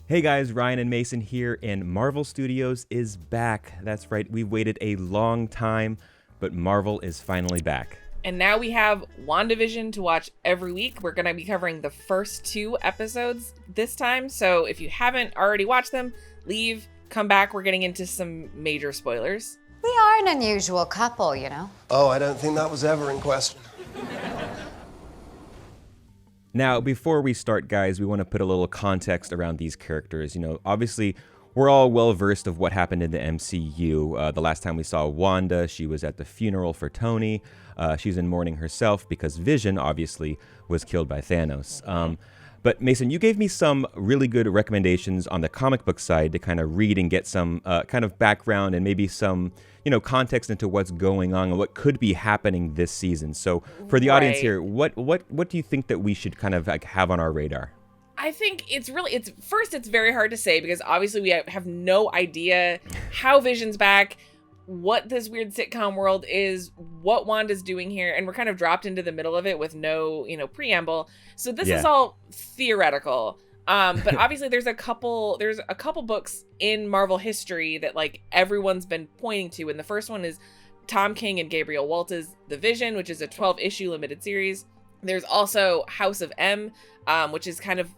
Hey guys, Ryan and Mason here, and Marvel Studios is back. That's right, we've waited a long time, but Marvel is finally back. And now we have WandaVision to watch every week. We're going to be covering the first 2 episodes this time, so if you haven't already watched them, leave, come back. We're getting into some major spoilers. We are an unusual couple, you know. Oh, I don't think that was ever in question. Now, before we start, guys, we want to put a little context around these characters. You know, obviously, we're all well versed of what happened in the MCU. The last time we saw Wanda, she was at the funeral for Tony. She's in mourning herself because Vision, obviously, was killed by Thanos. But Mason, you gave me some really good recommendations on the comic book side to kind of read and get some kind of background and maybe some, you know, context into what's going on and what could be happening this season. So for the audience here, what do you think that we should kind of like have on our radar? I think it's very hard to say because obviously we have no idea how Vision's back, what this weird sitcom world is, what Wanda's doing here, and we're kind of dropped into the middle of it with no, preamble. So this is all theoretical. But obviously there's a couple books in Marvel history that like everyone's been pointing to. And the first one is Tom King and Gabriel Walt's The Vision, which is a 12-issue limited series. There's also House of M, which is kind of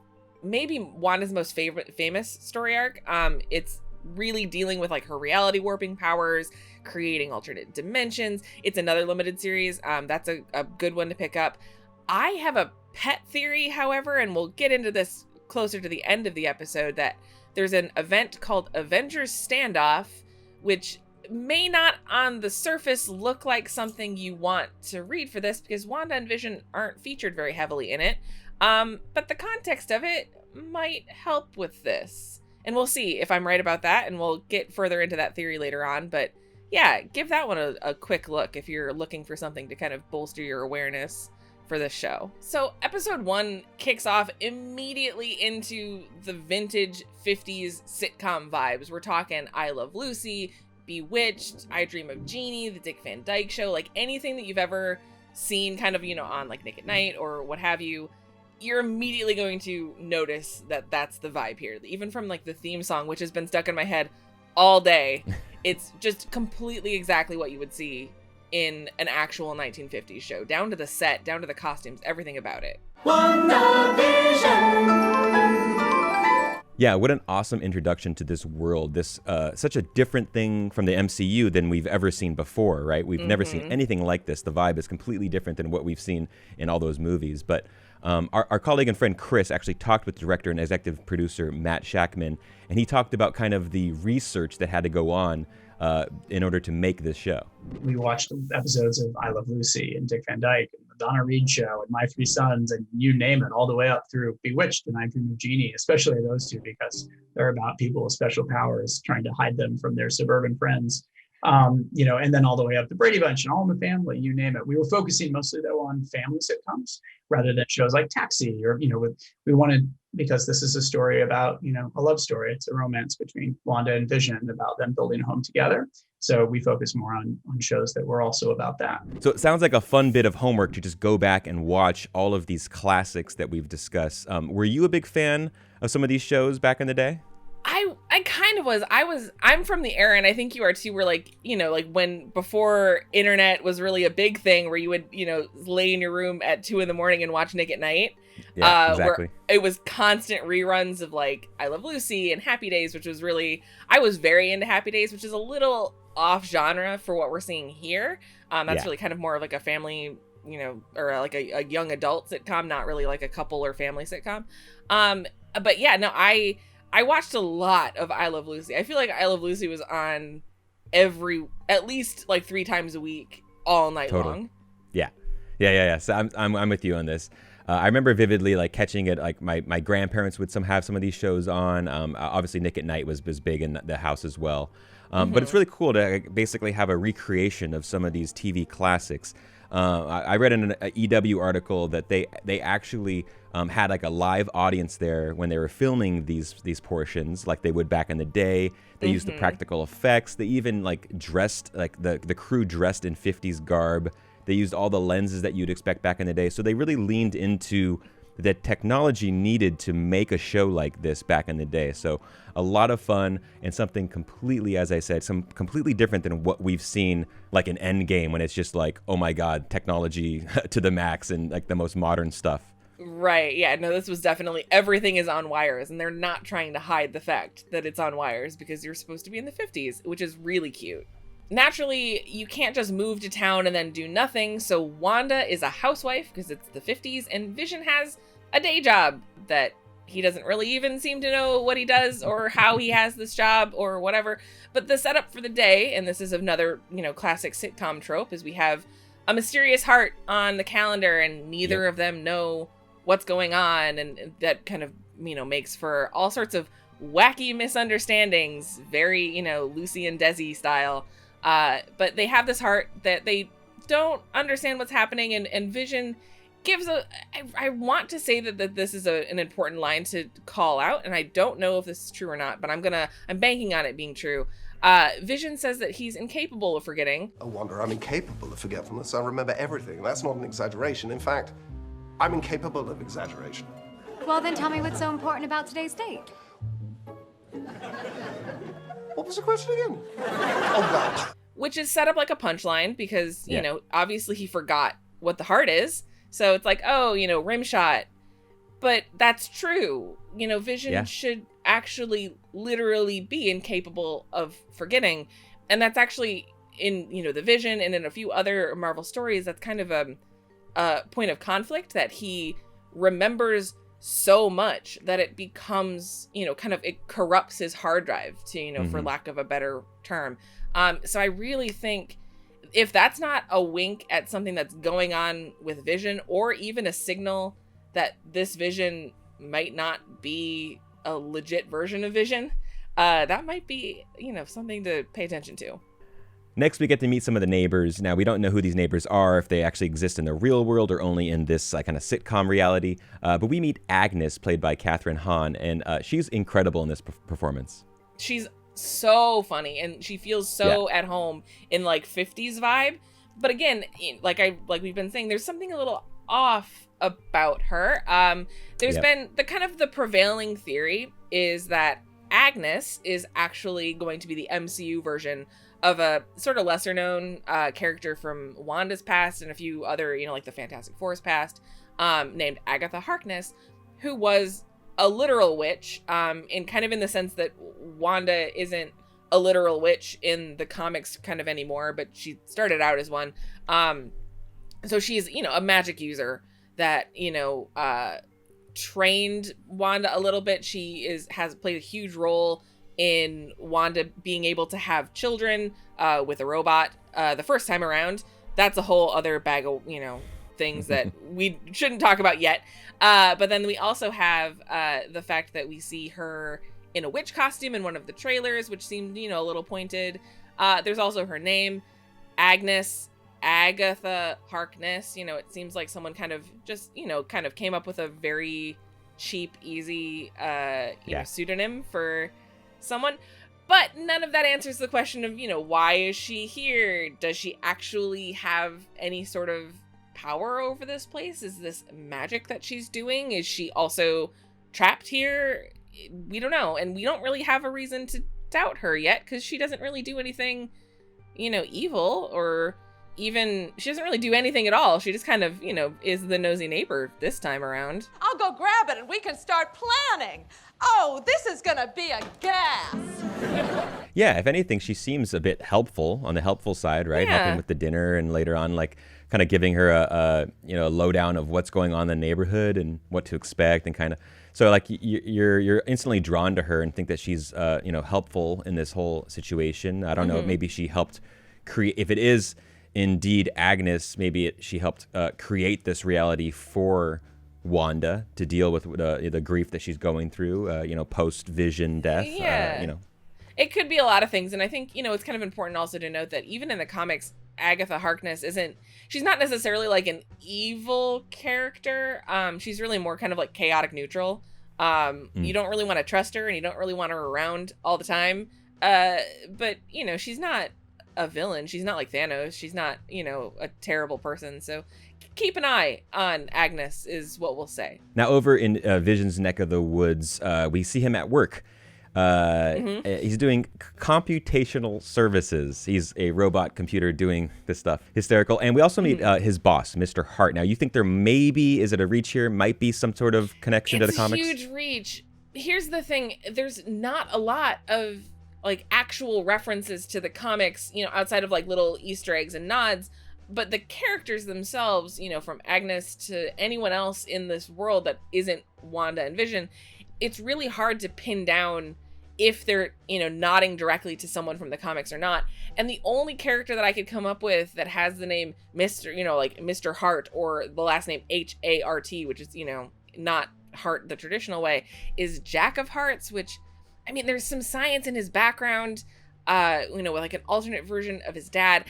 maybe Wanda's most famous story arc. It's really dealing with like her reality warping powers, creating alternate dimensions. It's another limited series. That's a good one to pick up. I have a pet theory, however, and we'll get into this closer to the end of the episode, that there's an event called Avengers Standoff, which may not on the surface look like something you want to read for this because Wanda and Vision aren't featured very heavily in it. But the context of it might help with this. And we'll see if I'm right about that, and we'll get further into that theory later on. But yeah, give that one a quick look if you're looking for something to kind of bolster your awareness for this show. So episode 1 kicks off immediately into the vintage 50s sitcom vibes. We're talking I Love Lucy, Bewitched, I Dream of Jeannie, The Dick Van Dyke Show, like anything that you've ever seen kind of, on like Nick at Night or what have you. You're immediately going to notice that that's the vibe here. Even from like the theme song, which has been stuck in my head all day, it's just completely exactly what you would see in an actual 1950s show, down to the set, down to the costumes, everything about it. Yeah, what an awesome introduction to this world. This such a different thing from the MCU than we've ever seen before, right? We've never seen anything like this. The vibe is completely different than what we've seen in all those movies. But our colleague and friend Chris actually talked with director and executive producer Matt Shackman, and he talked about kind of the research that had to go on in order to make this show. We watched episodes of I Love Lucy and Dick Van Dyke and the Donna Reed Show and My Three Sons and you name it, all the way up through Bewitched and I Dream of Jeannie, especially those two because they're about people with special powers trying to hide them from their suburban friends. And then all the way up to Brady Bunch and All in the Family, you name it. We were focusing mostly though on family sitcoms rather than shows like Taxi or, we wanted, because this is a story about, a love story. It's a romance between Wanda and Vision about them building a home together. So we focus more on shows that were also about that. So it sounds like a fun bit of homework to just go back and watch all of these classics that we've discussed. Were you a big fan of some of these shows back in the day? I kind of was. I'm from the era, and I think you are too, where like, like when before internet was really a big thing where you would, lay in your room at 2 a.m. and watch Nick at Night. Yeah, exactly. Where it was constant reruns of like I Love Lucy and Happy Days, which was really, I was very into Happy Days, which is a little off genre for what we're seeing here. That's really kind of more of like a family, or like a young adult sitcom, not really like a couple or family sitcom. But yeah, no, I watched a lot of I Love Lucy. I feel like I Love Lucy was on at least like 3 times a week, all night long. Yeah. So I'm with you on this. I remember vividly like catching it. Like my grandparents would have some of these shows on. Obviously, Nick at Night was big in the house as well. But it's really cool to basically have a recreation of some of these TV classics. I read in an EW article that they actually had like a live audience there when they were filming these portions, like they would back in the day. They used the practical effects. They even like dressed, like the crew dressed in 50s garb. They used all the lenses that you'd expect back in the day. So they really leaned into the technology needed to make a show like this back in the day. So a lot of fun and something completely, as I said, some completely different than what we've seen like in Endgame, when it's just like, oh my God, technology to the max and like the most modern stuff. Right. Yeah. No, this was definitely, everything is on wires, and they're not trying to hide the fact that it's on wires because you're supposed to be in the 50s, which is really cute. Naturally, you can't just move to town and then do nothing. So Wanda is a housewife because it's the 50s, and Vision has a day job that he doesn't really even seem to know what he does or how he has this job or whatever. But the setup for the day, and this is another, classic sitcom trope, is we have a mysterious heart on the calendar and neither of them know what's going on, and that kind of makes for all sorts of wacky misunderstandings, very Lucy and Desi style, but they have this heart that they don't understand what's happening, and Vision gives I want to say that this is an important line to call out, and I don't know if this is true or not, but I'm banking on it being true. Vision says that he's incapable of forgetting. Oh, Wanda, I'm incapable of forgetfulness. I remember everything. That's not an exaggeration. In fact, I'm incapable of exaggeration. Well, then tell me what's so important about today's date. What was the question again? Oh, God. Which is set up like a punchline because, obviously he forgot what the heart is. So it's like, oh, rim shot. But that's true. Vision should actually literally be incapable of forgetting. And that's actually in, the Vision and in a few other Marvel stories, that's kind of a point of conflict, that he remembers so much that it becomes, it corrupts his hard drive to, for lack of a better term. So I really think if that's not a wink at something that's going on with Vision, or even a signal that this Vision might not be a legit version of Vision, that might be, something to pay attention to. Next, we get to meet some of the neighbors. Now, we don't know who these neighbors are, if they actually exist in the real world or only in this kind of sitcom reality. But we meet Agnes, played by Kathryn Hahn, and she's incredible in this performance. She's so funny, and she feels so at home in like 50s vibe. But again, like we've been saying, there's something a little off about her. There's been the prevailing theory is that Agnes is actually going to be the MCU version of a sort of lesser known character from Wanda's past and a few other, like the Fantastic Four's past, named Agatha Harkness, who was a literal witch, in kind of in the sense that Wanda isn't a literal witch in the comics kind of anymore, but she started out as one. So she's, a magic user that, trained Wanda a little bit. She has played a huge role in Wanda being able to have children with a robot the first time around. That's a whole other bag of, things that we shouldn't talk about yet. But then we also have the fact that we see her in a witch costume in one of the trailers, which seemed, a little pointed. There's also her name, Agnes, Agatha Harkness. It seems like someone kind of just, kind of came up with a very cheap, easy, pseudonym for someone. But none of that answers the question of, why is she here? Does she actually have any sort of power over this place? Is this magic that she's doing? Is she also trapped here? We don't know. And we don't really have a reason to doubt her yet, because she doesn't really do anything, evil, or even, she doesn't really do anything at all. She just kind of, is the nosy neighbor this time around. I'll go grab it and we can start planning. Oh, this is gonna be a gas. Yeah, if anything, she seems a bit helpful, on the helpful side, right? Yeah. Helping with the dinner, and later on, like, kind of giving her a lowdown of what's going on in the neighborhood and what to expect, and kind of, so like you're instantly drawn to her and think that she's helpful in this whole situation. I don't know, maybe she helped create, if it is indeed Agnes, maybe she helped create this reality for Wanda to deal with the grief that she's going through, post-Vision death. Yeah. It could be a lot of things, and I think, it's kind of important also to note that even in the comics, Agatha Harkness she's not necessarily like an evil character. She's really more kind of like chaotic neutral. You don't really want to trust her, and you don't really want her around all the time. But, she's not a villain. She's not like Thanos. She's not, a terrible person. So keep an eye on Agnes is what we'll say. Now, over in Vision's neck of the woods, we see him at work. He's doing computational services. He's a robot computer doing this stuff. Hysterical. And we also meet his boss, Mr. Hart. Now, you think there is it a reach here? Might be some sort of connection to the comics? It's a huge reach. Here's the thing. There's not a lot of like actual references to the comics, outside of like little Easter eggs and nods. But the characters themselves, from Agnes to anyone else in this world that isn't Wanda and Vision, it's really hard to pin down if they're, nodding directly to someone from the comics or not. And the only character that I could come up with that has the name Mr., like Mr. Hart or the last name H-A-R-T, which is, not Hart the traditional way, is Jack of Hearts, which, I mean, there's some science in his background, with like an alternate version of his dad.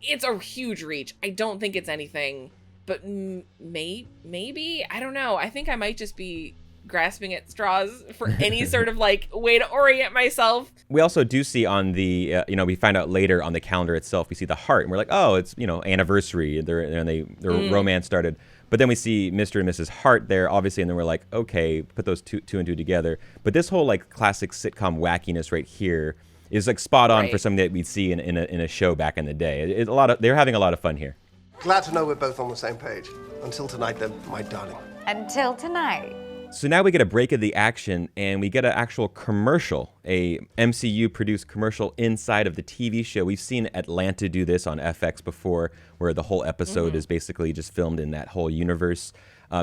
It's a huge reach. I don't think it's anything, but maybe, I don't know. I think I might just be grasping at straws for any sort of like way to orient myself. We also do see on the, we find out later on the calendar itself, we see the heart and we're like, oh, it's, anniversary. Their romance started. But then we see Mr. and Mrs. Hart there, obviously, and then we're like, okay, put those two and two together. But this whole like classic sitcom wackiness right here is like spot on for something that we'd see in a show back in the day. They're having a lot of fun here. Glad to know we're both on the same page. Until tonight, then, my darling. Until tonight. So now we get a break of the action and we get an actual commercial, a MCU-produced commercial inside of the TV show. We've seen Atlanta do this on FX before, where the whole episode is basically just filmed in that whole universe.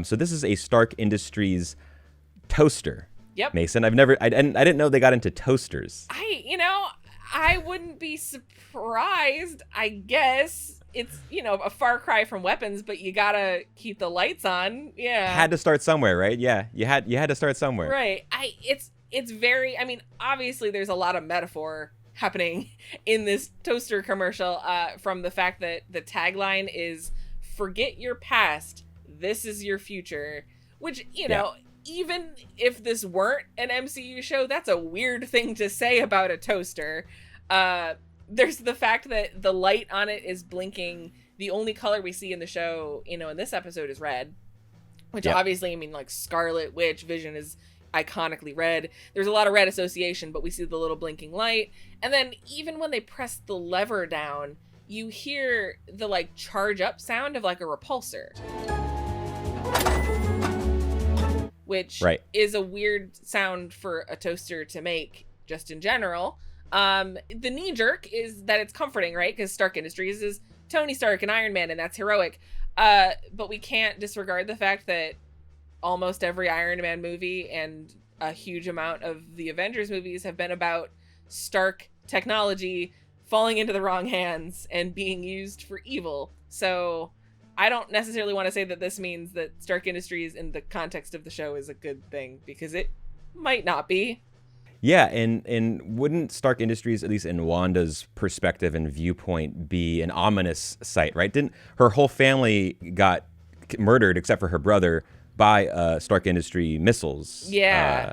So this is a Stark Industries toaster. Yep. Mason, I didn't know they got into toasters. I wouldn't be surprised, I guess. It's, a far cry from weapons, but you gotta keep the lights on. Yeah. Had to start somewhere, right? Yeah, you had to start somewhere. Right. It's very, obviously there's a lot of metaphor happening in this toaster commercial, from the fact that the tagline is "Forget your past, this is your future," which, even if this weren't an MCU show, that's a weird thing to say about a toaster. There's the fact that the light on it is blinking. The only color we see in the show, in this episode is red, which obviously, like Scarlet Witch, Vision is iconically red. There's a lot of red association, but we see the little blinking light. And then even when they press the lever down, you hear the like charge up sound of like a repulsor, which is a weird sound for a toaster to make just in general. The knee jerk is that it's comforting, right? Because Stark Industries is Tony Stark and Iron Man, and that's heroic. But we can't disregard the fact that almost every Iron Man movie and a huge amount of the Avengers movies have been about Stark technology falling into the wrong hands and being used for evil. So I don't necessarily want to say that this means that Stark Industries in the context of the show is a good thing, because it might not be. Yeah, and wouldn't Stark Industries, at least in Wanda's perspective and viewpoint, be an ominous sight, right? Didn't her whole family got murdered except for her brother by Stark Industry missiles? Yeah.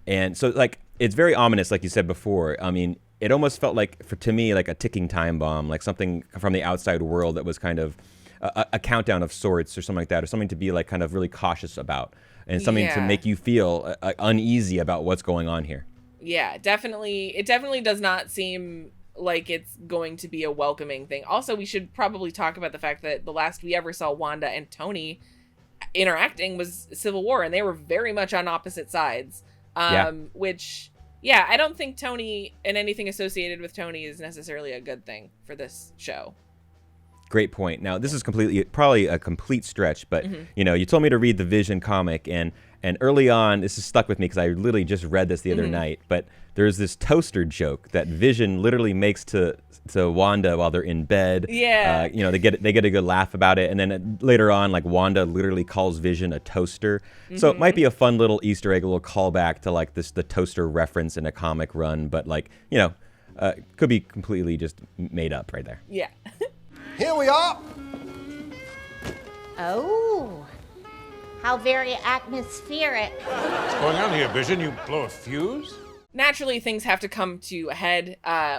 And so, like, it's very ominous, like you said before. I mean, it almost felt like, to me, like a ticking time bomb, like something from the outside world that was kind of a countdown of sorts or something like that, or something to be like kind of really cautious about, and something to make you feel uneasy about what's going on here. Yeah, definitely. It definitely does not seem like it's going to be a welcoming thing. Also, we should probably talk about the fact that the last we ever saw Wanda and Tony interacting was Civil War, and they were very much on opposite sides. Which, I don't think Tony and anything associated with Tony is necessarily a good thing for this show. Great point. Now, this is probably a complete stretch, but you told me to read the Vision comic, and early on, this has stuck with me because I literally just read this the other night. But there's this toaster joke that Vision literally makes to Wanda while they're in bed. Yeah. They get a good laugh about it, and then later on, like Wanda literally calls Vision a toaster. So it might be a fun little Easter egg, a little callback to like the toaster reference in a comic run, but like could be completely just made up right there. Yeah. Here we are. Oh, how very atmospheric. What's going on here, Vision? You blow a fuse? Naturally, things have to come to a head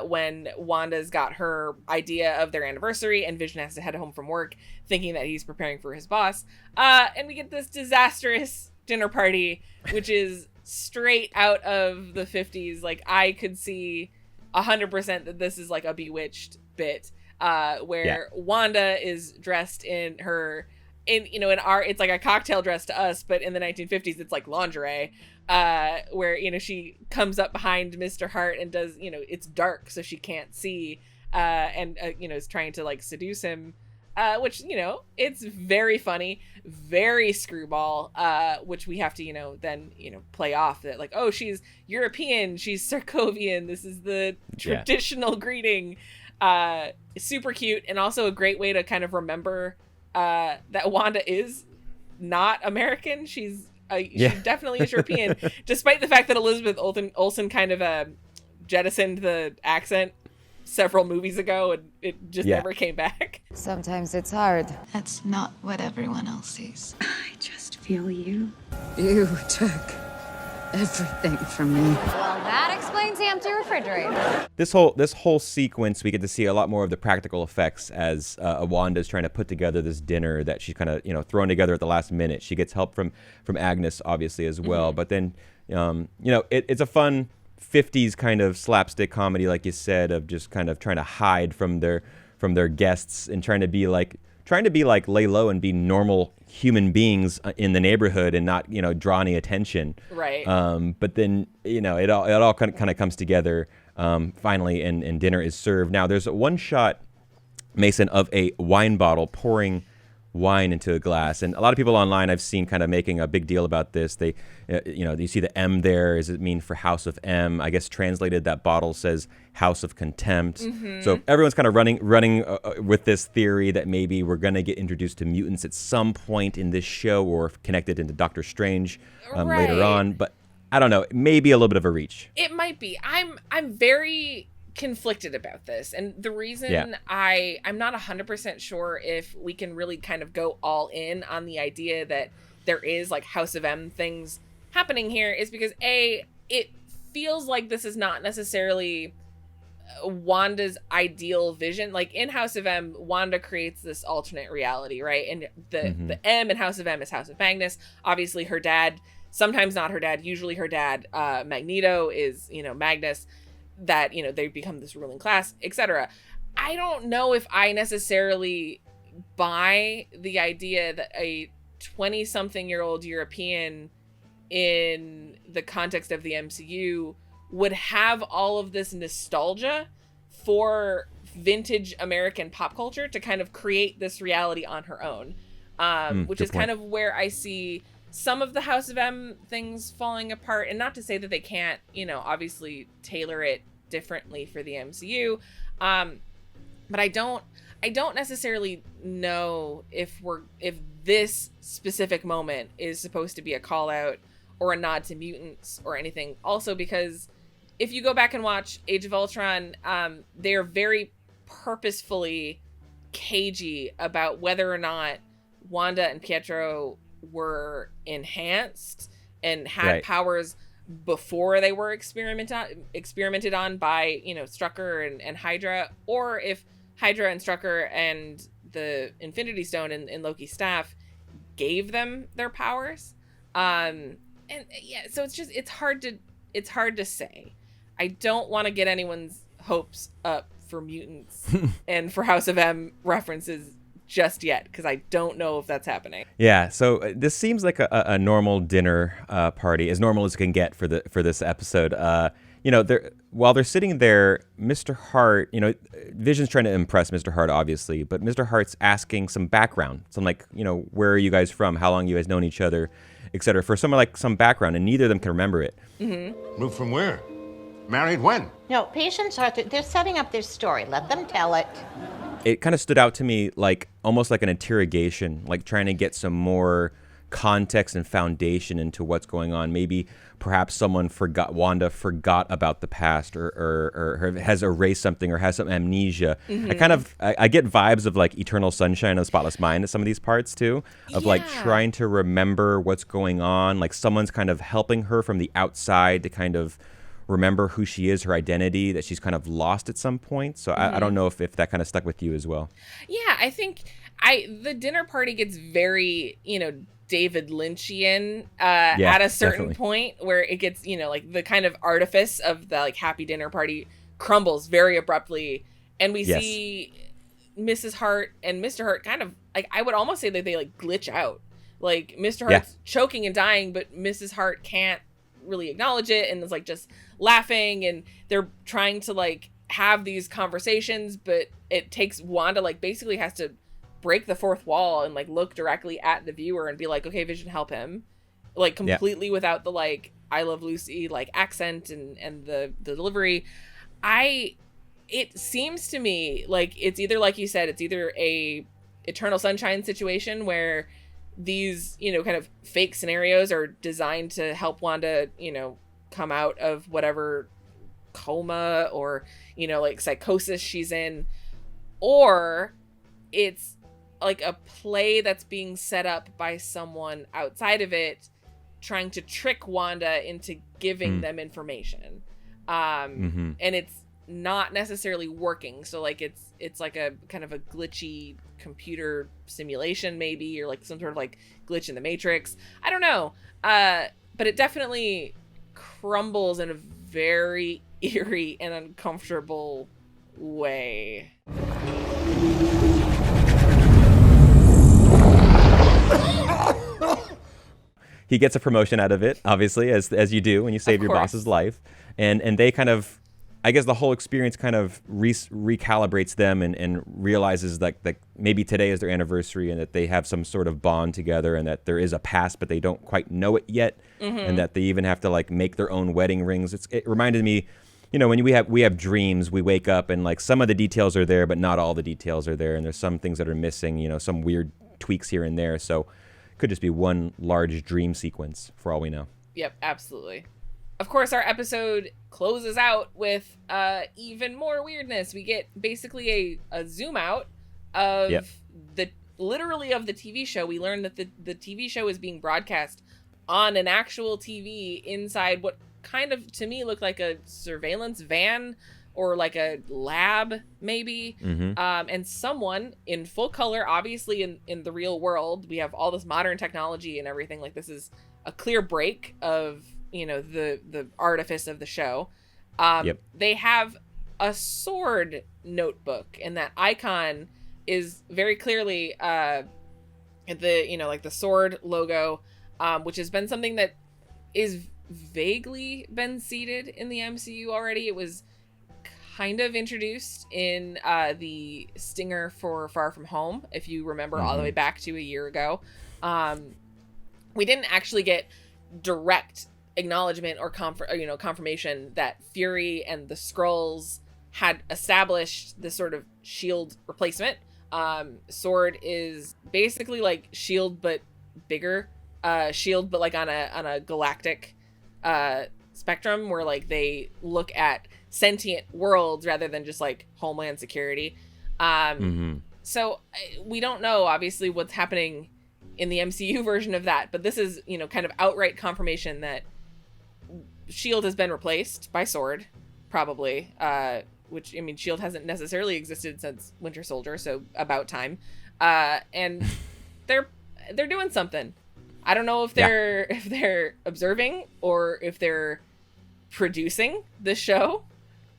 when Wanda's got her idea of their anniversary and Vision has to head home from work thinking that he's preparing for his boss. And we get this disastrous dinner party, which is straight out of the 50s. Like, I could see 100% that this is like a Bewitched bit where Wanda is dressed in her, in our, it's like a cocktail dress to us, but in the 1950s, it's like lingerie. Where, she comes up behind Mr. Hart and does, it's dark, so she can't see, and is trying to like seduce him, which, it's very funny, very screwball, which we have to, then, play off that like, oh, she's European, she's Sarkovian, this is the traditional greeting. Super cute, and also a great way to kind of remember that Wanda is not American. She definitely is European, despite the fact that Elizabeth Olsen kind of jettisoned the accent several movies ago, and it just never came back. Sometimes it's hard. That's not what everyone else sees. I just feel you. You took everything from me. Well, that explains the empty refrigerator. This whole sequence, we get to see a lot more of the practical effects as Wanda's trying to put together this dinner that she's kind of thrown together at the last minute. She gets help from Agnes, obviously, as well. But then it's a fun 50s kind of slapstick comedy, like you said, of just kind of trying to hide from their guests and trying to be like lay low and be normal human beings in the neighborhood and not draw any attention. Right. But then it all kind of comes together finally, and dinner is served. Now there's one shot, Mason, of a wine bottle pouring wine into a glass, and a lot of people online I've seen kind of making a big deal about this. They you see the M there. Does it mean for House of M? I guess translated that bottle says House of Contempt. So everyone's kind of running with this theory that maybe we're gonna get introduced to mutants at some point in this show, or connected into Doctor Strange later on. But I don't know, maybe a little bit of a reach. It might be. I'm very conflicted about this, and the reason I'm not 100% sure if we can really kind of go all in on the idea that there is like House of M things happening here is because it feels like this is not necessarily Wanda's ideal vision. Like in House of M, Wanda creates this alternate reality, right? And the M in House of M is House of Magnus. Obviously her dad, sometimes not her dad, usually her dad, Magneto, is Magnus, that they become this ruling class, etc. I don't know if I necessarily buy the idea that a 20-something-year-old European in the context of the MCU would have all of this nostalgia for vintage American pop culture to kind of create this reality on her own, which is kind of where I see some of the House of M things falling apart. And not to say that they can't, obviously tailor it differently for the MCU, but I don't necessarily know if this specific moment is supposed to be a call out or a nod to mutants or anything. Also, because if you go back and watch Age of Ultron, they're very purposefully cagey about whether or not Wanda and Pietro were enhanced and had powers before they were experimented on by Strucker and Hydra, or if Hydra and Strucker and the Infinity Stone and Loki's staff gave them their powers. So it's hard to say. I don't want to get anyone's hopes up for mutants and for House of M references just yet, because I don't know if that's happening. Yeah, so this seems like a normal dinner party, as normal as it can get for this episode. While they're sitting there, Mr. Hart, Vision's trying to impress Mr. Hart, obviously, but Mr. Hart's asking some background. Some like, where are you guys from? How long you guys known each other, etc. For someone like some background, and neither of them can remember it. Moved from where? Married when? No, patients are, they're setting up their story. Let them tell it. It kind of stood out to me like almost like an interrogation, like trying to get some more context and foundation into what's going on. Maybe perhaps Wanda forgot about the past, or has erased something, or has some amnesia. I get vibes of like Eternal Sunshine of the Spotless Mind at some of these parts too, of like trying to remember what's going on. Like someone's kind of helping her from the outside to kind of remember who she is, her identity, that she's kind of lost at some point. So I don't know if that kind of stuck with you as well. Yeah, I think the dinner party gets very, David Lynchian at a certain point where it gets, like the kind of artifice of the like happy dinner party crumbles very abruptly. And we see Mrs. Hart and Mr. Hart kind of like, I would almost say that they like glitch out. Like Mr. Hart's choking and dying, but Mrs. Hart can't really acknowledge it and is like just laughing, and they're trying to like have these conversations, but it takes Wanda like basically has to break the fourth wall and like look directly at the viewer and be like, okay, Vision, help him, like completely without the like I Love Lucy like accent and the delivery. It seems to me like it's either, like you said, it's either a Eternal Sunshine situation where these, kind of fake scenarios are designed to help Wanda, come out of whatever coma or, like psychosis she's in, or it's like a play that's being set up by someone outside of it trying to trick Wanda into giving them information. And it's not necessarily working. So like it's like a kind of a glitchy computer simulation maybe, or like some sort of like glitch in the Matrix. I don't know. But it definitely crumbles in a very eerie and uncomfortable way. He gets a promotion out of it, obviously, as you do when you save your boss's life. And they kind of, I guess the whole experience kind of recalibrates them and realizes that maybe today is their anniversary and that they have some sort of bond together and that there is a past, but they don't quite know it yet. And that they even have to like make their own wedding rings. It reminded me, when we have dreams, we wake up and like some of the details are there, but not all the details are there. And there's some things that are missing, some weird tweaks here and there. So could just be one large dream sequence for all we know. Yep, absolutely. Of course, our episode closes out with even more weirdness. We get basically a zoom out of the TV show. We learn that the TV show is being broadcast on an actual TV inside what kind of, to me, looked like a surveillance van or like a lab, maybe. And someone in full color, obviously in the real world, we have all this modern technology and everything. Like, this is a clear break of, the artifice of the show. They have a sword notebook, and that icon is very clearly the sword logo, which has been something that is vaguely been seeded in the MCU already. It was kind of introduced in the stinger for Far From Home, if you remember, all the way back to a year ago. We didn't actually get direct acknowledgement or confirmation that Fury and the Skrulls had established this sort of shield replacement. Sword is basically like Shield but bigger, Shield but like on a galactic spectrum, where like they look at sentient worlds rather than just like Homeland Security. So we don't know obviously what's happening in the MCU version of that, but this is kind of outright confirmation that Shield has been replaced by Sword, probably, which, I mean, Shield hasn't necessarily existed since Winter Soldier, so about time. And they're doing something. I don't know if they're observing or if they're producing the show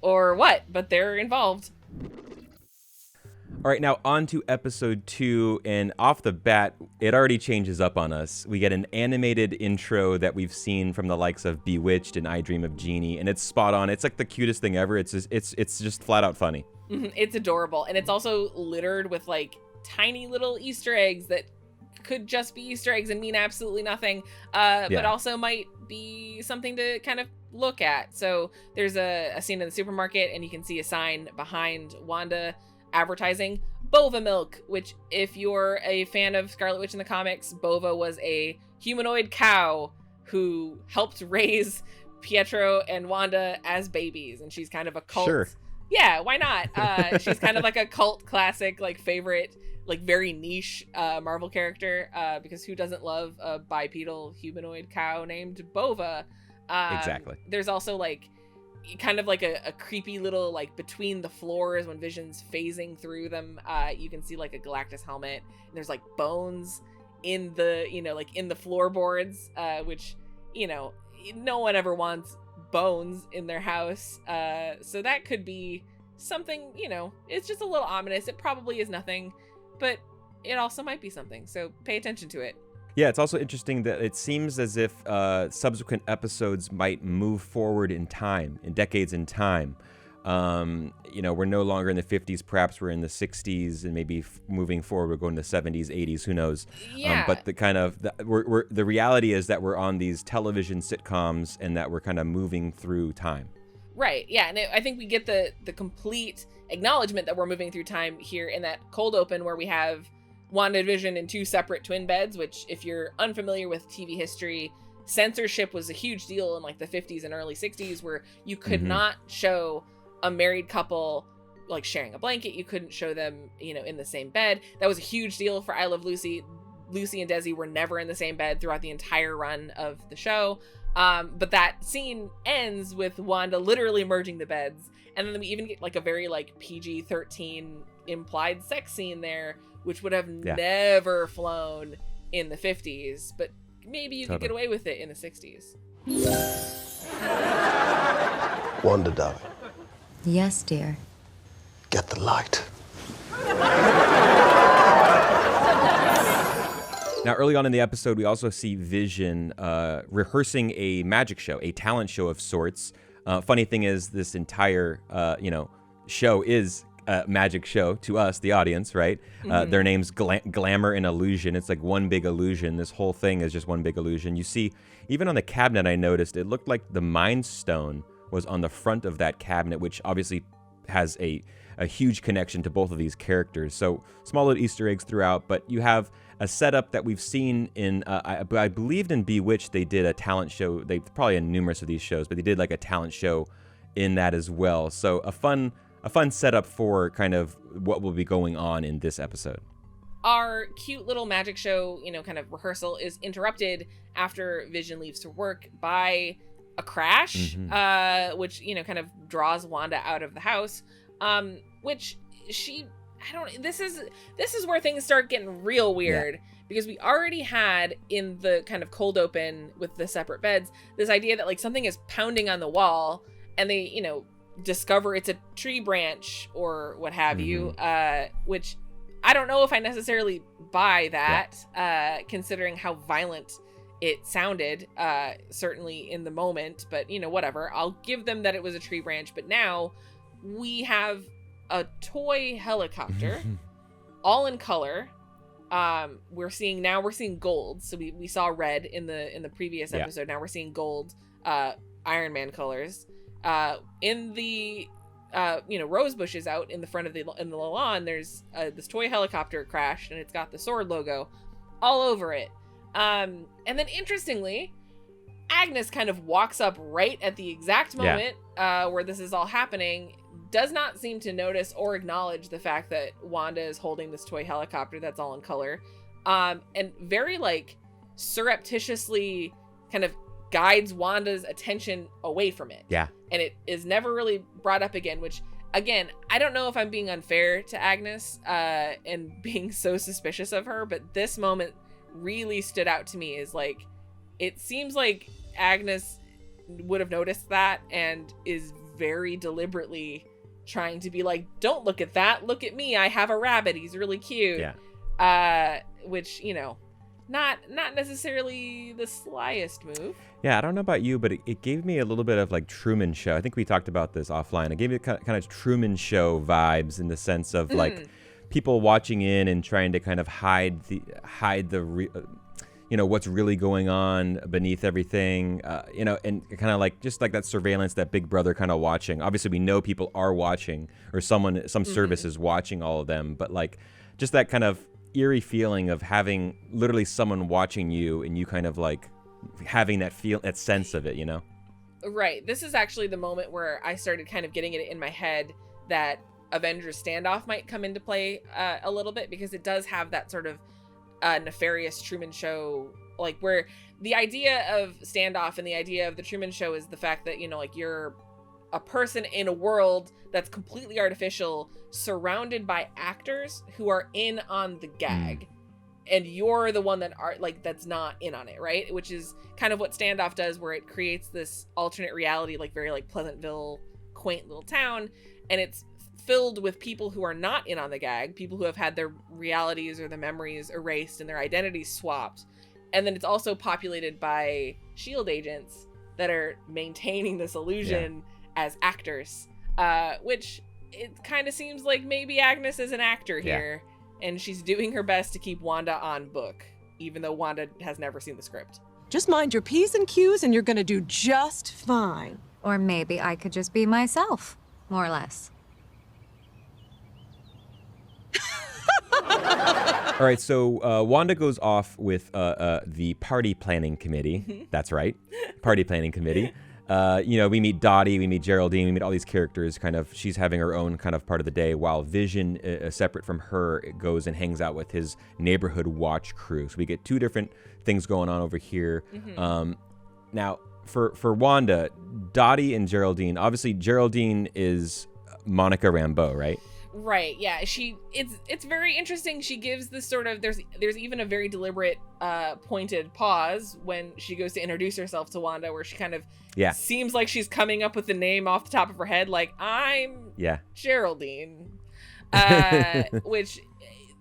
or what, but they're involved. All right, now on to episode 2, and off the bat, it already changes up on us. We get an animated intro that we've seen from the likes of Bewitched and I Dream of Jeannie, and it's spot on. It's like the cutest thing ever. It's just flat out funny. It's adorable, and it's also littered with like tiny little Easter eggs that could just be Easter eggs and mean absolutely nothing, but also might be something to kind of look at. So there's a scene in the supermarket, and you can see a sign behind Wanda advertising Bova milk, which, if you're a fan of Scarlet Witch in the comics, Bova was a humanoid cow who helped raise Pietro and Wanda as babies, and she's kind of a cult. Sure. Yeah, why not? She's kind of like a cult classic, like favorite, like very niche Marvel character, because who doesn't love a bipedal humanoid cow named Bova? Exactly. There's also like kind of like a creepy little, like, between the floors when Vision's phasing through them, you can see like a Galactus helmet, and there's like bones in the, you know, like in the floorboards, which, you know, no one ever wants bones in their house. So that could be something, you know, it's just a little ominous. It probably is nothing, but it also might be something. So pay attention to it. Yeah, it's also interesting that it seems as if subsequent episodes might move forward in time, in decades in time. You know, we're no longer in the 50s, perhaps we're in the 60s, and maybe moving forward we're going to the 70s, 80s, who knows. Yeah. But the kind of, the reality is that we're on these television sitcoms and that we're kind of moving through time. Right, yeah, and I think we get the complete acknowledgement that we're moving through time here in that cold open where we have Wanda and Vision in two separate twin beds, which, if you're unfamiliar with TV history, censorship was a huge deal in like the 50s and early 60s, where you could not show a married couple like sharing a blanket. You couldn't show them, you know, in the same bed. That was a huge deal for I Love Lucy. Lucy and Desi were never in the same bed throughout the entire run of the show. But that scene ends with Wanda literally merging the beds. And then we even get like a very like PG-13 implied sex scene there, which would have never flown in the 50s, but maybe you could get away with it in the 60s. Wanda, darling. Yes, dear. Get the light. Now, early on in the episode, we also see Vision rehearsing a magic show, a talent show of sorts. Funny thing is, this entire, show is a magic show to us, the audience, right? Their name's Glamour and Illusion. It's like one big illusion. This whole thing is just one big illusion. You see, even on the cabinet, I noticed it looked like the Mind Stone was on the front of that cabinet, which obviously has a huge connection to both of these characters. So small little Easter eggs throughout, but you have a setup that we've seen in, I believed in Bewitched, they did a talent show. They probably in numerous of these shows, but they did like a talent show in that as well. So a fun setup for kind of what will be going on in this episode. Our cute little magic show, kind of rehearsal is interrupted after Vision leaves to work by a crash, which, kind of draws Wanda out of the house, which this is where things start getting real weird, because we already had in the kind of cold open with the separate beds, this idea that like something is pounding on the wall and they, discover it's a tree branch or what have you, which I don't know if I necessarily buy that, considering how violent it sounded, certainly in the moment, but whatever. I'll give them that it was a tree branch, but now we have a toy helicopter, all in color. We're seeing gold. So we saw red in the previous episode. Now we're seeing gold, Iron Man colors. In the rose bushes out in the front of the lawn, there's this toy helicopter crashed, and it's got the sword logo all over it. And then interestingly, Agnes kind of walks up right at the exact moment where this is all happening, does not seem to notice or acknowledge the fact that Wanda is holding this toy helicopter that's all in color, and very like surreptitiously kind of guides Wanda's attention away from it. Yeah. And it is never really brought up again, which again, I don't know if I'm being unfair to Agnes and being so suspicious of her, but this moment really stood out to me as like, it seems like Agnes would have noticed that and is very deliberately trying to be like, don't look at that, look at me, I have a rabbit, he's really cute. Which, not necessarily the slyest move. Yeah, I don't know about you, but it gave me a little bit of like Truman Show. I think we talked about this offline. It gave me kind of Truman Show vibes in the sense of like people watching in and trying to kind of hide the what's really going on beneath everything, and kind of like just like that surveillance, that Big Brother kind of watching. Obviously, we know people are watching, or some service is watching all of them, but like just that kind of eerie feeling of having literally someone watching you and you kind of like having that sense of it, Right. This is actually the moment where I started kind of getting it in my head that Avengers Standoff might come into play a little bit, because it does have that sort of nefarious Truman Show, like where the idea of Standoff and the idea of the Truman Show is the fact that, like you're a person in a world that's completely artificial, surrounded by actors who are in on the gag. And you're the one that are like that's not in on it, right? Which is kind of what Standoff does, where it creates this alternate reality, like very like Pleasantville, quaint little town, and it's filled with people who are not in on the gag, people who have had their realities or their memories erased and their identities swapped. And then it's also populated by SHIELD agents that are maintaining this illusion as actors, which it kind of seems like maybe Agnes is an actor here. And she's doing her best to keep Wanda on book, even though Wanda has never seen the script. Just mind your P's and Q's and you're gonna do just fine. Or maybe I could just be myself, more or less. All right, so Wanda goes off with the party planning committee. That's right, party planning committee. We meet Dottie, we meet Geraldine, we meet all these characters. Kind of, she's having her own kind of part of the day, while Vision, separate from her, goes and hangs out with his neighborhood watch crew. So we get two different things going on over here. Now, for Wanda, Dottie and Geraldine. Obviously, Geraldine is Monica Rambeau, right? Right, yeah. It's very interesting. She gives this sort of there's even a very deliberate pointed pause when she goes to introduce herself to Wanda, where she kind of seems like she's coming up with the name off the top of her head, like, I'm Geraldine. Which,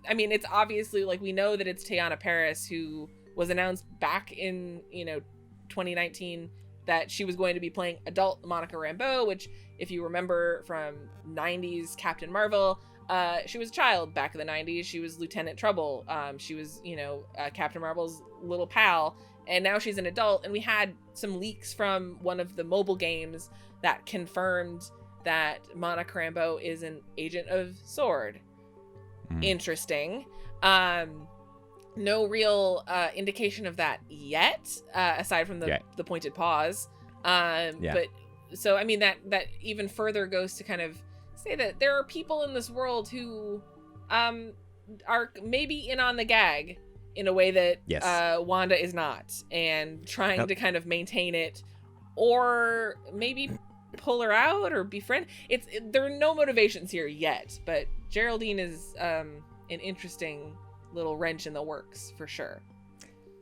I mean, it's obviously like we know that it's Teyana Paris, who was announced back in 2019 that she was going to be playing adult Monica Rambeau, which, if you remember from 90s Captain Marvel, she was a child back in the 90s. She was Lieutenant Trouble. She was, Captain Marvel's little pal. And now she's an adult. And we had some leaks from one of the mobile games that confirmed that Monica Rambeau is an agent of S.W.O.R.D. Interesting. No real indication of that yet, aside from the pointed pause. But so, I mean, that even further goes to kind of say that there are people in this world who are maybe in on the gag in a way that Wanda is not, and trying to kind of maintain it, or maybe pull her out or befriend. There are no motivations here yet, but Geraldine is an interesting little wrench in the works for sure.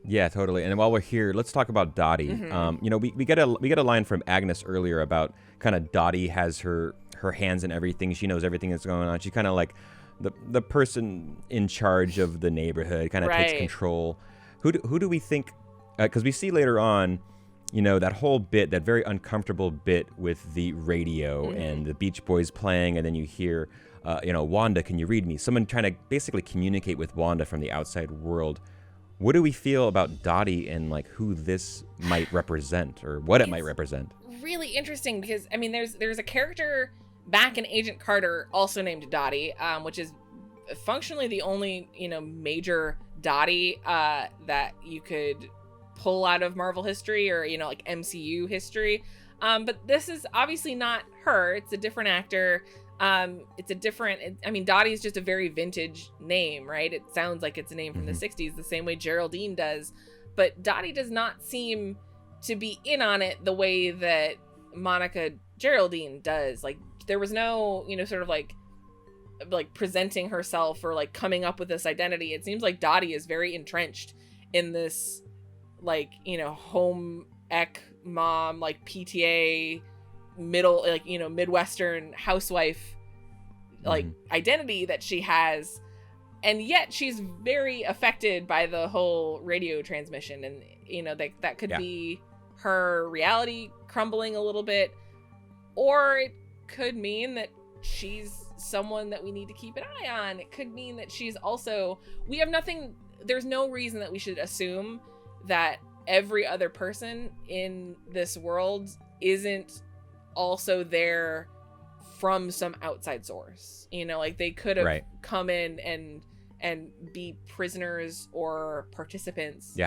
Yeah, totally. And while we're here, let's talk about Dottie. We get a line from Agnes earlier about kind of Dottie has her hands in everything. She knows everything that's going on. She's kind of like the person in charge of the neighborhood, kind of takes control. Who do we think? Because we see later on, that whole bit, that very uncomfortable bit with the radio and the Beach Boys playing, and then you hear, Wanda, can you read me? Someone trying to basically communicate with Wanda from the outside world. What do we feel about Dottie and like who this might represent, or what it might represent? Really interesting, because I mean, there's a character back in Agent Carter also named Dottie, which is functionally the only major Dottie that you could pull out of Marvel history or like MCU history. But this is obviously not her. It's a different actor. Dottie is just a very vintage name, right? It sounds like it's a name from the 60s, the same way Geraldine does. But Dottie does not seem to be in on it the way that Monica Geraldine does. Like, there was no, sort of like presenting herself or like coming up with this identity. It seems like Dottie is very entrenched in this, like, home ec mom, like PTA middle, like, Midwestern housewife, like, identity that she has. And yet she's very affected by the whole radio transmission. And, that could be her reality crumbling a little bit, or it could mean that she's someone that we need to keep an eye on. It could mean that she's also, there's no reason that we should assume that every other person in this world isn't also there from some outside source. Like, they could have come in and be prisoners or participants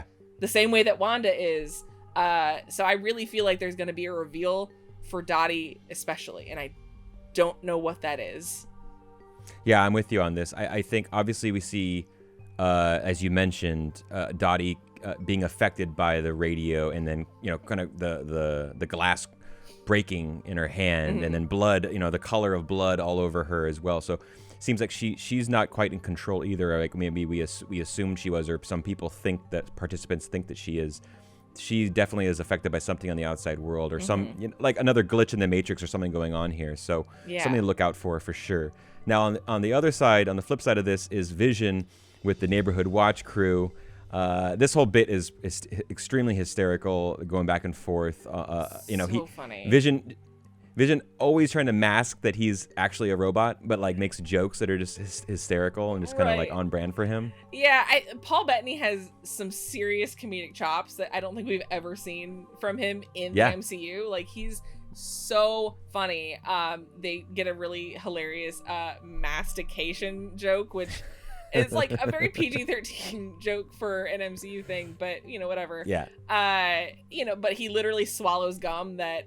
the same way that Wanda is. So I really feel like there's going to be a reveal for Dottie especially, and I don't know what that is. Yeah, I'm with you on this. I think obviously we see, as you mentioned, Dottie being affected by the radio, and then kind of the glass breaking in her hand, and then blood, the color of blood all over her as well. So seems like she's not quite in control either. Like maybe we assumed she was, or some people think that participants think that she is. She definitely is affected by something on the outside world, or some like another glitch in the Matrix or something going on here. So something to look out for sure. Now on the other side, on the flip side of this, is Vision with the neighborhood watch crew. This whole bit is extremely hysterical, going back and forth. So funny. Vision always trying to mask that he's actually a robot, but like makes jokes that are just hysterical and just kind of like on brand for him. Yeah, Paul Bettany has some serious comedic chops that I don't think we've ever seen from him in the MCU. Like, he's so funny. They get a really hilarious mastication joke, which is like a very PG-13 joke for an MCU thing, but whatever. Yeah. But he literally swallows gum that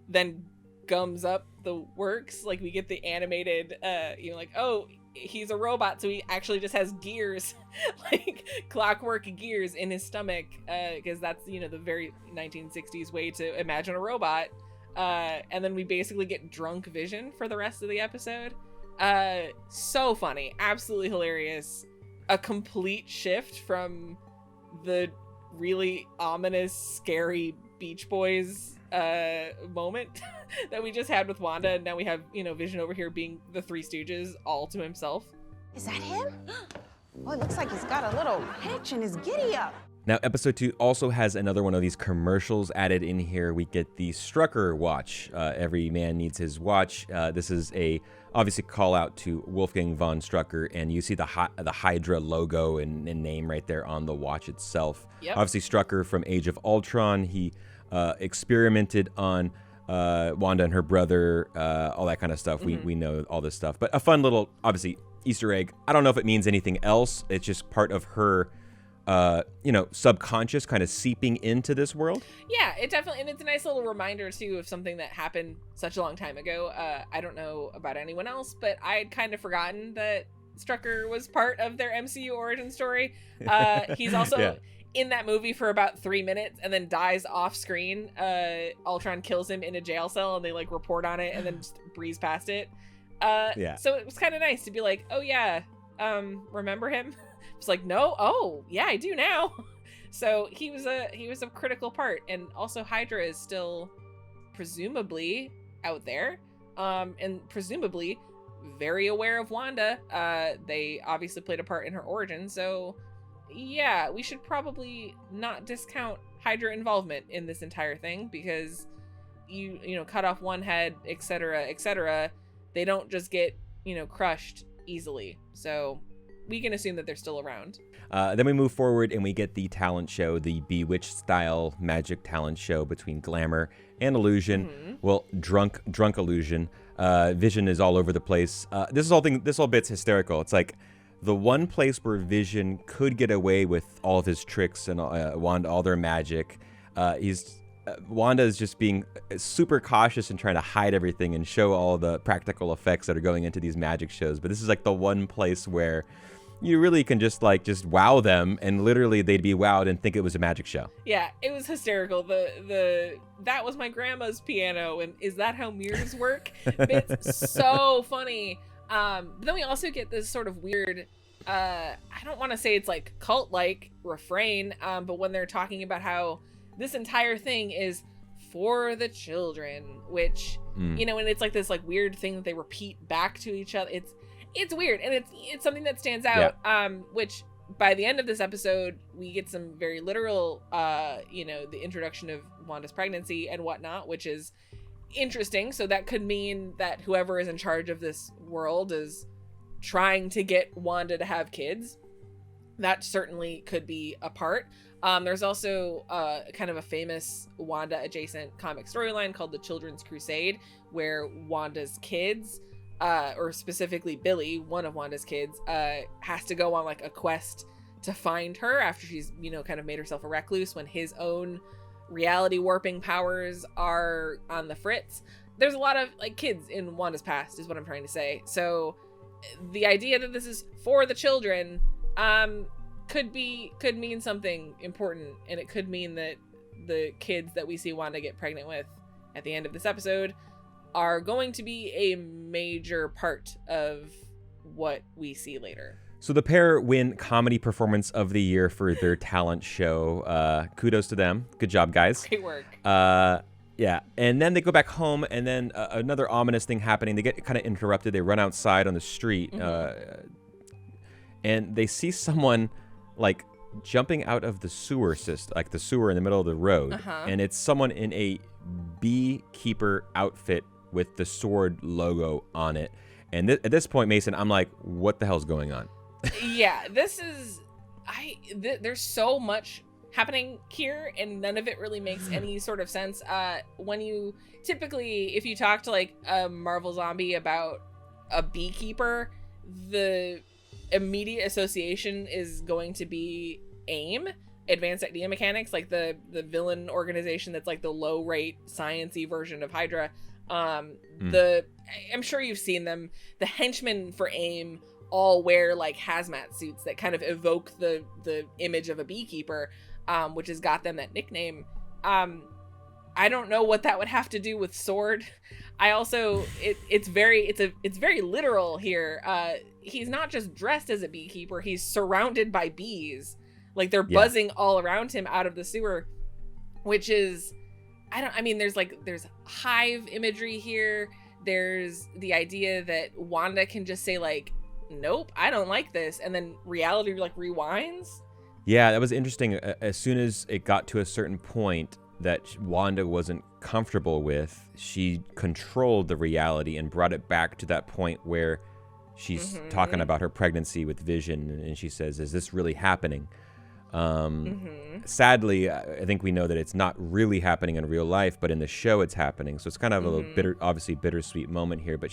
then gums up the works. Like, we get the animated like, oh, he's a robot, so he actually just has gears, like clockwork gears in his stomach, because that's the very 1960s way to imagine a robot. And then we basically get drunk Vision for the rest of the episode. So funny, absolutely hilarious. A complete shift from the really ominous, scary Beach Boys moment that we just had with Wanda, and now we have Vision over here being the Three Stooges all to himself. Is that him? Oh, it looks like he's got a little hitch in his giddy up. Now, episode 2 also has another one of these commercials added in here. We get the Strucker watch. Every man needs his watch. This is a obviously call out to Wolfgang von Strucker, and you see the Hydra logo and name right there on the watch itself. Yep. Obviously, Strucker from Age of Ultron. He experimented on Wanda and her brother, all that kind of stuff. We know all this stuff, but a fun little, obviously, Easter egg. I don't know if it means anything else. It's just part of her subconscious kind of seeping into this world. Yeah, it definitely, and it's a nice little reminder too of something that happened such a long time ago. I don't know about anyone else, but I had kind of forgotten that Strucker was part of their MCU origin story. He's also in that movie for about 3 minutes and then dies off screen. Ultron kills him in a jail cell, and they like report on it and then just breeze past it. So it was kind of nice to be like, oh yeah, remember him? It's like, no, oh yeah, I do now. So he was a critical part, and also Hydra is still presumably out there, and presumably very aware of Wanda. They obviously played a part in her origin, so yeah, we should probably not discount Hydra involvement in this entire thing, because you cut off one head, etc. They don't just get crushed easily. So we can assume that they're still around. Then we move forward and we get the talent show, the Bewitched style magic talent show between glamour and illusion. Well, drunk illusion. Vision is all over the place. This whole bit's hysterical. It's like the one place where Vision could get away with all of his tricks and Wanda, all their magic. Wanda is just being super cautious and trying to hide everything and show all the practical effects that are going into these magic shows. But this is like the one place where you really can just wow them, and literally they'd be wowed and think it was a magic show. Yeah, it was hysterical. That was my grandma's piano, and is that how mirrors work? It's so funny. But then we also get this sort of weird, I don't want to say it's like cult-like refrain, but when they're talking about how this entire thing is for the children, which, and it's like this like weird thing that they repeat back to each other. It's weird, and it's something that stands out, which by the end of this episode, we get some very literal, the introduction of Wanda's pregnancy and whatnot, which is interesting. So that could mean that whoever is in charge of this world is trying to get Wanda to have kids. That certainly could be a part. There's also kind of a famous Wanda adjacent comic storyline called the Children's Crusade, where Wanda's kids, or specifically Billy, one of Wanda's kids, has to go on like a quest to find her after she's, kind of made herself a recluse, when his own reality warping powers are on the fritz. There's a lot of like kids in Wanda's past, is what I'm trying to say. So the idea that this is for the children, could mean something important, and it could mean that the kids that we see Wanda get pregnant with at the end of this episode are going to be a major part of what we see later. So the pair win Comedy Performance of the Year for their talent show. Kudos to them. Good job, guys. Great work. Yeah, and then they go back home, and then another ominous thing happening. They get kind of interrupted. They run outside on the street, and they see someone like jumping out of the sewer system, like the sewer in the middle of the road. And it's someone in a beekeeper outfit with the sword logo on it. And at this point, Mason, I'm like, what the hell's going on? Yeah, this is there's so much happening here, and none of it really makes any sort of sense. When you typically, if you talk to like a Marvel zombie about a beekeeper, the immediate association is going to be AIM, Advanced Idea Mechanics, like the villain organization that's like the low rate sciencey version of Hydra. I'm sure you've seen them. The henchmen for AIM all wear like hazmat suits that kind of evoke the image of a beekeeper, which has got them that nickname. I don't know what that would have to do with sword. I also it's very literal here. He's not just dressed as a beekeeper, he's surrounded by bees. Like they're buzzing all around him out of the sewer, which is there's hive imagery here. There's the idea that Wanda can just say like, nope, I don't like this, and then reality like rewinds. Yeah, that was interesting. As soon as it got to a certain point that Wanda wasn't comfortable with, she controlled the reality and brought it back to that point where she's talking about her pregnancy with Vision, and she says, is this really happening? Sadly, I think we know that it's not really happening in real life, but in the show it's happening. So it's kind of a little bittersweet moment here, but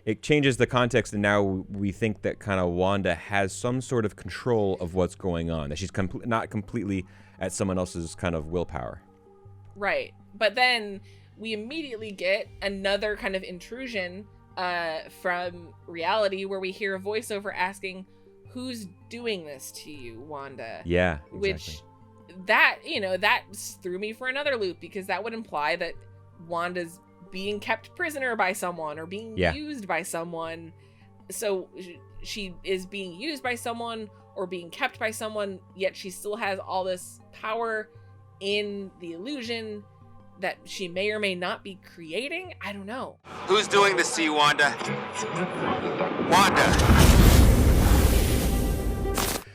it changes the context, and now we think that kind of Wanda has some sort of control of what's going on, that she's not completely at someone else's kind of willpower. Right. But then we immediately get another kind of intrusion from reality where we hear a voiceover asking, who's doing this to you, Wanda? Yeah, exactly. Which that threw me for another loop, because that would imply that Wanda's being kept prisoner by someone or being used by someone. So she is being used by someone or being kept by someone, yet she still has all this power in the illusion that she may or may not be creating. I don't know. Who's doing this to you, Wanda? Wanda!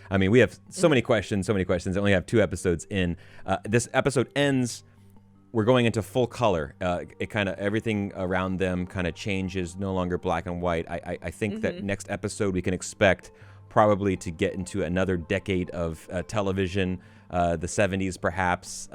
I mean, we have so many questions. I only have 2 episodes in. This episode ends, we're going into full color. It kind of, everything around them kind of changes, no longer black and white. I think that next episode we can expect probably to get into another decade of television, the 70s perhaps.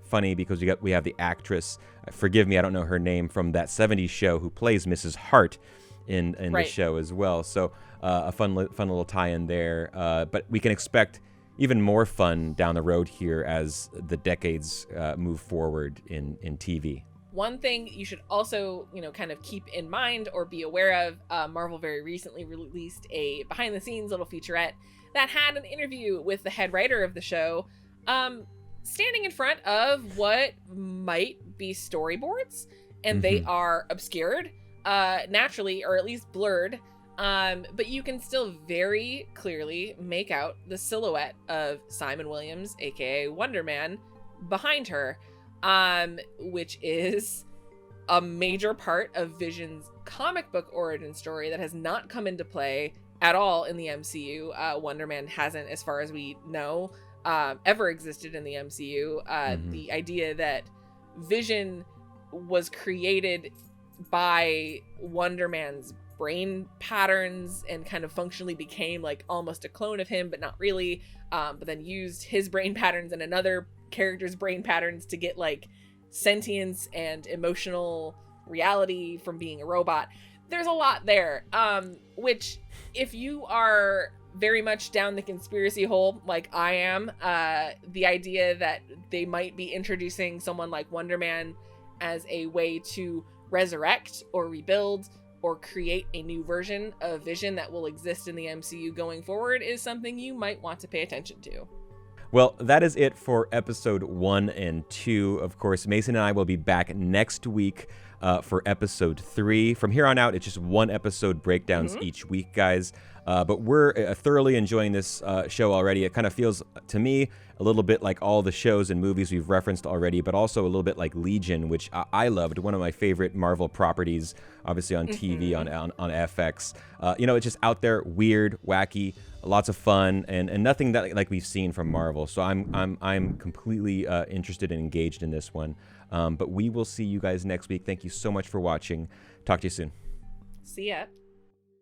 Funny because we have the actress, forgive me, I don't know her name, from that 70s show who plays Mrs. Hart in the show as well. So a fun little tie-in there. But we can expect even more fun down the road here as the decades move forward in TV. One thing you should also, kind of keep in mind or be aware of, Marvel very recently released a behind-the-scenes little featurette that had an interview with the head writer of the show, standing in front of what might be storyboards, and they are obscured, naturally, or at least blurred, but you can still very clearly make out the silhouette of Simon Williams, aka Wonder Man, behind her, which is a major part of Vision's comic book origin story that has not come into play at all in the MCU. Wonder Man hasn't, as far as we know, ever existed in the MCU. The idea that Vision was created by Wonder Man's brain patterns and kind of functionally became like almost a clone of him, but not really, but then used his brain patterns and another character's brain patterns to get like sentience and emotional reality from being a robot. There's a lot there, which if you are very much down the conspiracy hole like I am, the idea that they might be introducing someone like Wonder Man as a way to resurrect or rebuild or create a new version of Vision that will exist in the MCU going forward is something you might want to pay attention to. Well, that is it for episode 1 and 2. Of course, Mason and I will be back next week for episode 3. From here on out, it's just 1 episode breakdowns each week, guys. But we're thoroughly enjoying this show already. It kind of feels, to me, a little bit like all the shows and movies we've referenced already, but also a little bit like Legion, which I loved. One of my favorite Marvel properties, obviously on TV, on FX. It's just out there, weird, wacky, lots of fun, and nothing that like we've seen from Marvel. So I'm completely interested and engaged in this one. But we will see you guys next week. Thank you so much for watching. Talk to you soon. See ya.